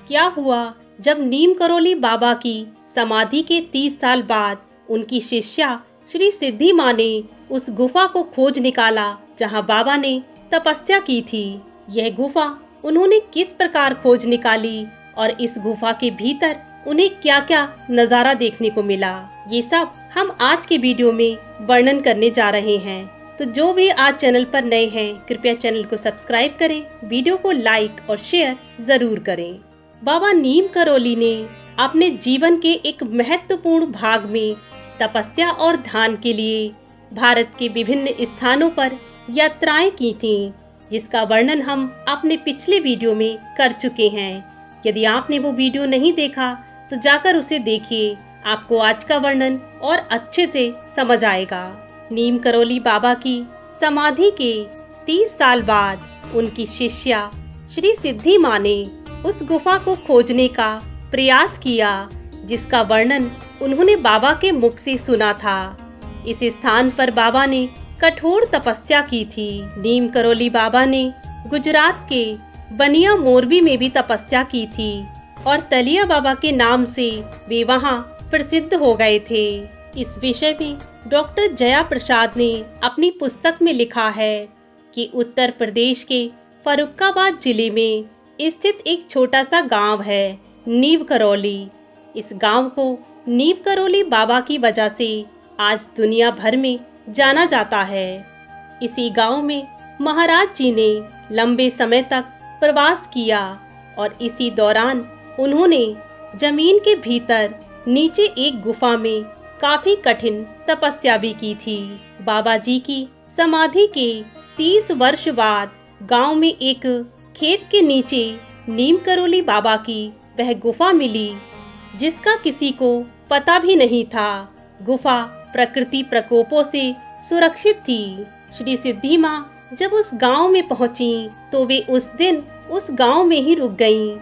क्या हुआ जब नीम करोली बाबा की समाधि के 30 साल बाद उनकी शिष्या श्री सिद्धि माँ ने उस गुफा को खोज निकाला जहाँ बाबा ने तपस्या की थी। यह गुफा उन्होंने किस प्रकार खोज निकाली और इस गुफा के भीतर उन्हें क्या क्या नज़ारा देखने को मिला, ये सब हम आज के वीडियो में वर्णन करने जा रहे हैं। तो जो भी आज चैनल पर नए हैं कृपया चैनल को सब्सक्राइब करें, वीडियो को लाइक और शेयर जरूर करें। बाबा नीम करोली ने अपने जीवन के एक महत्वपूर्ण भाग में तपस्या और ध्यान के लिए भारत के विभिन्न स्थानों पर यात्राएं की थीं, जिसका वर्णन हम अपने पिछले वीडियो में कर चुके हैं। यदि आपने वो वीडियो नहीं देखा तो जाकर उसे देखिए, आपको आज का वर्णन और अच्छे से समझ आएगा। नीम करोली बाबा की समाधि के 30 साल बाद उनकी शिष्या श्री सिद्धि माँ ने उस गुफा को खोजने का प्रयास किया, जिसका वर्णन उन्होंने बाबा के मुख से सुना था। इस स्थान पर बाबा ने कठोर तपस्या की थी। नीम करोली बाबा ने गुजरात के बनिया मोरबी में भी तपस्या की थी और तलिया बाबा के नाम से वे वहाँ प्रसिद्ध हो गए थे। इस विषय में डॉक्टर जया प्रसाद ने अपनी पुस्तक में लिखा है कि उत्तर प्रदेश के फर्रुखाबाद जिले में स्थित एक छोटा सा गांव है नीम करोली। इस गांव को नीम करोली बाबा की वजह से आज दुनिया भर में जाना जाता है। इसी गांव में महाराज जी ने लंबे समय तक प्रवास किया और इसी दौरान उन्होंने जमीन के भीतर नीचे एक गुफा में काफी कठिन तपस्या भी की थी। बाबा जी की समाधि के 30 वर्ष बाद गांव में एक खेत के नीचे नीम करोली बाबा की वह गुफा मिली, जिसका किसी को पता भी नहीं था। गुफा प्रकृति प्रकोपों से सुरक्षित थी। श्री सिद्धि माँ जब उस गांव में पहुंची तो वे उस दिन उस गांव में ही रुक गईं।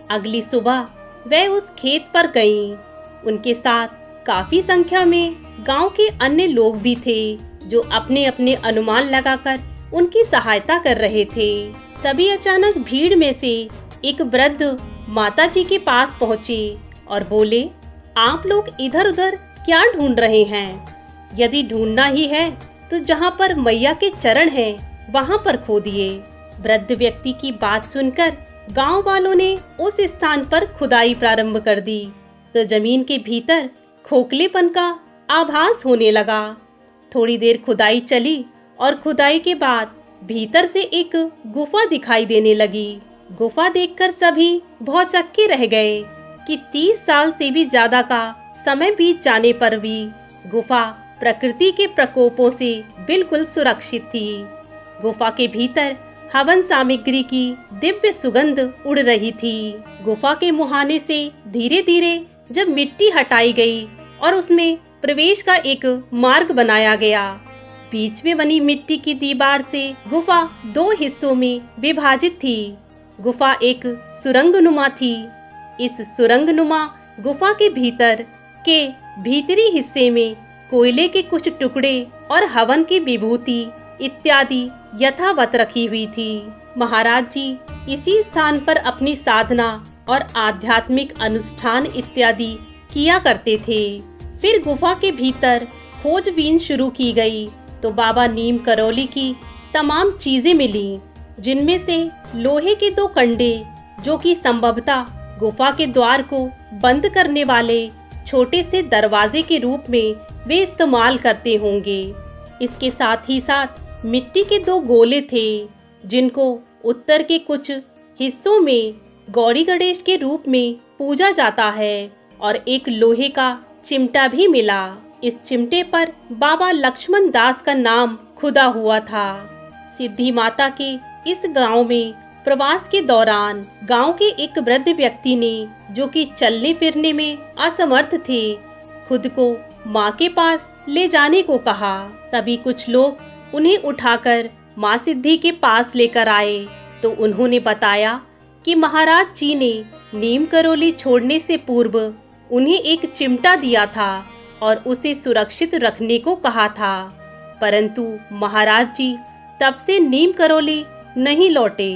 अगली सुबह वे उस खेत पर गईं। उनके साथ काफी संख्या में गांव के अन्य लोग भी थे, जो अपने अपने अनुमान लगाकर उनकी सहायता कर रहे थे। तभी अचानक भीड़ में से एक वृद्ध माता जी के पास पहुंचे और बोले, आप लोग इधर उधर क्या ढूंढ रहे हैं? यदि ढूंढना ही है तो जहां पर मैया के चरण हैं वहां पर खोदिए। वृद्ध व्यक्ति की बात सुनकर गांव वालों ने उस स्थान पर खुदाई प्रारंभ कर दी तो जमीन के भीतर खोखलेपन का आभास होने लगा। थोड़ी देर खुदाई चली और खुदाई के बाद भीतर से एक गुफा दिखाई देने लगी। गुफा देखकर सभी भौचक्के रह गए कि 30 साल से भी ज्यादा का समय बीत जाने पर भी गुफा प्रकृति के प्रकोपों से बिल्कुल सुरक्षित थी। गुफा के भीतर हवन सामग्री की दिव्य सुगंध उड़ रही थी। गुफा के मुहाने से धीरे धीरे जब मिट्टी हटाई गई और उसमें प्रवेश का एक मार्ग बनाया गया, बीच में बनी मिट्टी की दीवार से गुफा 2 हिस्सों में विभाजित थी। गुफा एक सुरंगनुमा थी। इस सुरंगनुमा गुफा के भीतर के भीतरी हिस्से में कोयले के कुछ टुकड़े और हवन की विभूति इत्यादि यथावत रखी हुई थी। महाराज जी इसी स्थान पर अपनी साधना और आध्यात्मिक अनुष्ठान इत्यादि किया करते थे। फिर गुफा के भीतर खोजबीन शुरू की गई तो बाबा नीम करोली की तमाम चीजें मिली, जिनमें से लोहे के 2 कंडे, जो कि संभवतः गुफा के द्वार को बंद करने वाले छोटे से दरवाजे के रूप में वे इस्तेमाल करते होंगे। इसके साथ ही साथ मिट्टी के 2 गोले थे, जिनको उत्तर के कुछ हिस्सों में गौरी गणेश के रूप में पूजा जाता है, और एक लोहे का चिमटा भी मिला। इस चिमटे पर बाबा लक्ष्मण दास का नाम खुदा हुआ था। सिद्धि माता के इस गांव में प्रवास के दौरान गांव के एक वृद्ध व्यक्ति ने, जो कि चलने फिरने में असमर्थ थे, खुद को माँ के पास ले जाने को कहा। तभी कुछ लोग उन्हें उठाकर माँ सिद्धि के पास लेकर आए तो उन्होंने बताया कि महाराज जी ने नीम करोली छोड़ने से पूर्व उन्हें एक चिमटा दिया था और उसे सुरक्षित रखने को कहा था, परंतु महाराज जी तब से नीम करोली नहीं लौटे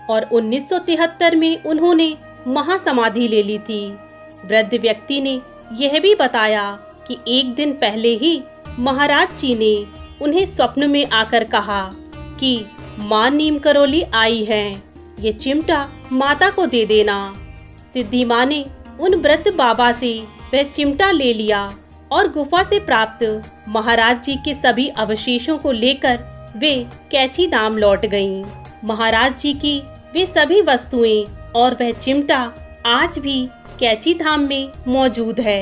और 1973 में उन्होंने महासमाधि ले ली थी। वृद्ध व्यक्ति ने यह भी बताया कि एक दिन पहले ही महाराज जी ने उन्हें स्वप्न में आकर कहा कि माँ नीम करोली आई है, ये चिमटा माता को दे देना। सिद्धि माँ ने उन वृद्ध बाबा से वह चिमटा ले लिया और गुफा से प्राप्त महाराज जी के सभी अवशेषों को लेकर वे कैची धाम लौट गईं। महाराज जी की वे सभी वस्तुएं और वह चिमटा आज भी कैची धाम में मौजूद है।